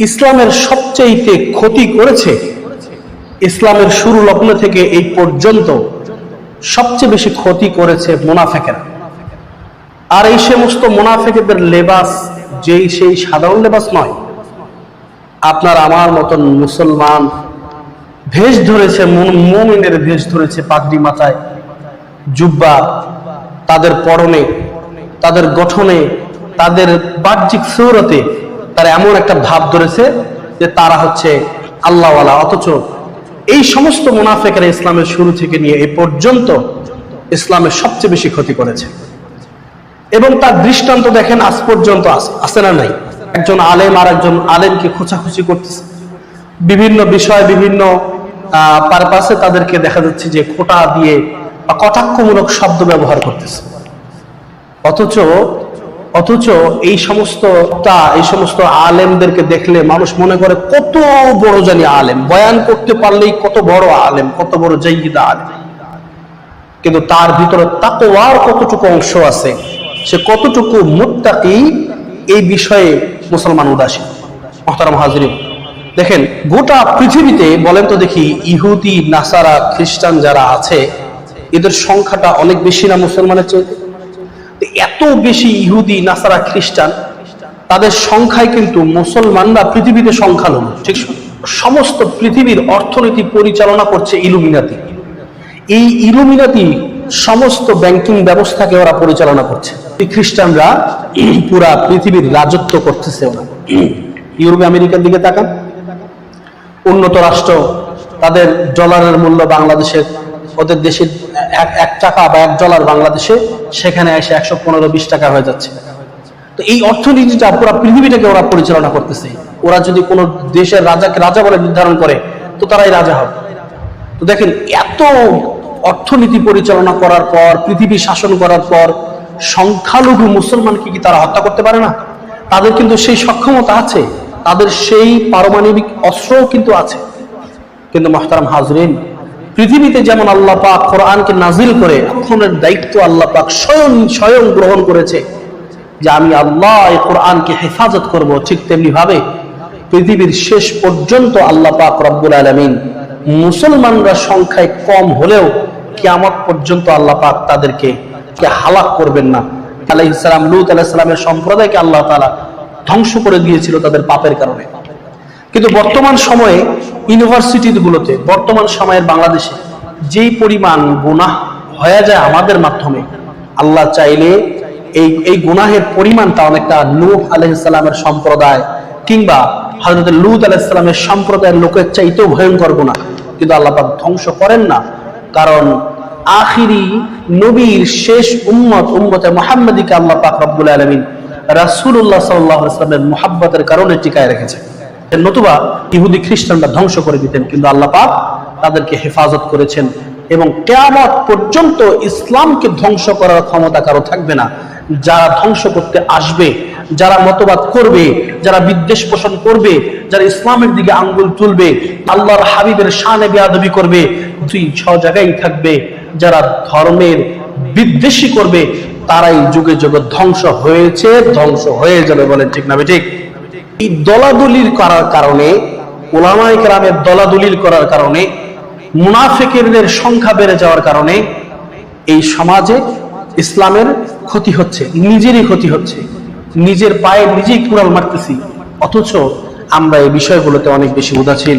ইসলামের সবচেয়ে ক্ষতি করেছে, ইসলামের শুরু লগ্ন থেকে এই পর্যন্ত সবচেয়ে বেশি ক্ষতি করেছে মুনাফিকরা। আর এই সমস্ত মুনাফিকদের লেবাস সেই সাধারণ লেবাস নয়। আপনার আমার মতন মুসলমান ভেষ ধরেছে, মুমিনের ভেষ ধরেছে, পাগড়ি মাথায়, জুব্বা, তাদের পরনে, তাদের গঠনে, তাদের বাহ্যিক সূরতে তারা এমন একটা ভাব ধরেছে যে তারা হচ্ছে আল্লাহওয়ালা। অথচ এই সমস্ত মুনাফিকরা ইসলামের শুরু থেকে নিয়ে এই পর্যন্ত ইসলামের সবচেয়ে বেশি ক্ষতি করেছে। এবং তার দৃষ্টান্ত দেখেন আজ পর্যন্ত আছে না নাই? একজন আলেম আর একজন আলেমকে খোঁচাখুচি করতেছে, বিভিন্ন বিষয় বিভিন্ন পারপাসে তাদেরকে দেখা যাচ্ছে যে খোঁটা দিয়ে বা কটাক্ষমূলক শব্দ ব্যবহার করতেছে। অথচ এই সমস্ত আলেমদেরকে দেখলে মানুষ মনে করে কত বড় জানি আলেম, বয়ান করতে পারলেই কত বড় আলেম, কত বড় জাইয়িদা আলেম। কিন্তু তার ভিতরে তাকওয়ার কতটুকু অংশ আছে, সে কতটুকু মুত্তাকি, এই বিষয়ে মুসলমান উদাসীন। মুহতারাম হাজিরিন, দেখেন গোটা পৃথিবীতে বলেন তো দেখি, ইহুদি, নাসারা, খ্রিস্টান যারা আছে এদের সংখ্যাটা অনেক বেশি না মুসলমানের চেয়ে? এত বেশি ইহুদি, নাসারা, খ্রিস্টান, তাদের সংখ্যায় কিন্তু মুসলমানরা পৃথিবীতে সংখ্যালঘু। ঠিক, সমস্ত পৃথিবীর অর্থনীতি পরিচালনা করছে ইলুমিনাতি। এই ইলুমিনাতি সমস্ত ব্যাংকিং ব্যবস্থাকে ওরা পরিচালনা করছে। খ্রিস্টানরা পুরা পৃথিবীর রাজত্ব করতেছে ওরা। ইউরোপ আমেরিকার দিকে তাকান, উন্নত রাষ্ট্র, তাদের ডলারের মূল্য বাংলাদেশের, ওদের দেশের $1 বা $1 বাংলাদেশে, সেখানে এসে 115-20 টাকা হয়ে যাচ্ছে। তো এই অর্থনীতিটা পুরো পৃথিবীটাকে ওরা পরিচালনা করতেছে। ওরা যদি কোনো দেশের রাজাকে রাজা বলে নির্ধারণ করে তো তারাই রাজা হবে। তো দেখেন, এত অর্থনীতি পরিচালনা করার পর, পৃথিবী শাসন করার পর, সংখ্যালঘু মুসলমানকে কি তারা হত্যা করতে পারে না? তাদের কিন্তু সেই সক্ষমতা আছে, তাদের সেই পারমাণবিক অস্ত্রও কিন্তু আছে। কিন্তু মুহতারাম হাজরিন, পৃথিবীতে যেমন আল্লাহ পাক কোরআনকে নাজিল করে রক্ষণের দায়িত্ব আল্লাহ পাক স্বয়ং গ্রহণ করেছে যে আমি আল্লাহ এই কোরআনকে হেফাজত করব, ঠিক তেমনি ভাবে পৃথিবীর শেষ পর্যন্ত আল্লাহ পাক রব্বুল আলামিন মুসলমানরা সংখ্যায় কম হলেও কিয়ামত পর্যন্ত আল্লাহ পাক তাদেরকে হালাক করবেন না। আলাইহিস সালাম, লূত আলাইহিস সালামের সম্প্রদায়কে আল্লাহ তাআলা ধ্বংস করে দিয়েছিল তাদের পাপের কারণে। কিন্তু বর্তমান সময়ে ইউনিভার্সিটিগুলোতে, বর্তমান সময়ের বাংলাদেশে যেই পরিমাণ গুনাহ হয়ে যায় আমাদের মাধ্যমে, আল্লাহ চাইলে এই গুনাহের পরিমাণটা অনেকটা নূহ আলাইহিস সালামের সম্প্রদায় কিংবা হযরত লূত আলাইহিস সালামের সম্প্রদায়ের লোকের চাইতেও ভয়ঙ্কর গুনাহ, কিন্তু আল্লাহ পাক ধ্বংস করেন না। কারণ আখিরি নবীর শেষ উম্মতে মুহাম্মাদীকে আল্লাহ পাক রব্বুল আলামিন রাসূলুল্লাহ সাল্লাল্লাহু আলাইহি ওয়াসাল্লামের মুহাব্বতের কারণে টিকায় রেখেছে। নতুবা ইহুদি খ্রিস্টানরা ধ্বংস করে দিতেন, কিন্তু আল্লাহ পাক তাদেরকে হেফাজত করেছেন। এবং কিয়ামত পর্যন্ত ইসলামকে ধ্বংস করার ক্ষমতা কারো থাকবে না। যারা ধ্বংস করতে আসবে, যারা মতবাদ করবে, যারা বিদ্বেষ পোষণ করবে, যারা ইসলামের দিকে আঙ্গুল তুলবে, আল্লাহর হাবিবের শানে বেয়াদবি করবে, দুই ছ জায়গায় থাকবে। যারা ধর্মের বিদ্বেষী করবে তারাই যুগে যুগে ধ্বংস হয়েছে, ধ্বংস হয়ে যাবে। বলেন ঠিক না ঠিক? এই দলাদলির করার কারণে, উলামায়ে কেরামের দলাদলিল করার কারণে, মুনাফিকদের সংখ্যা বেড়ে যাওয়ার কারণে এই সমাজে ইসলামের ক্ষতি হচ্ছে, নিজেরই ক্ষতি হচ্ছে। নিজের পায়ে নিজেই কুড়াল মারতেছি, অথচ আমরা এই বিষয়গুলোতে অনেক বেশি উদাসীন।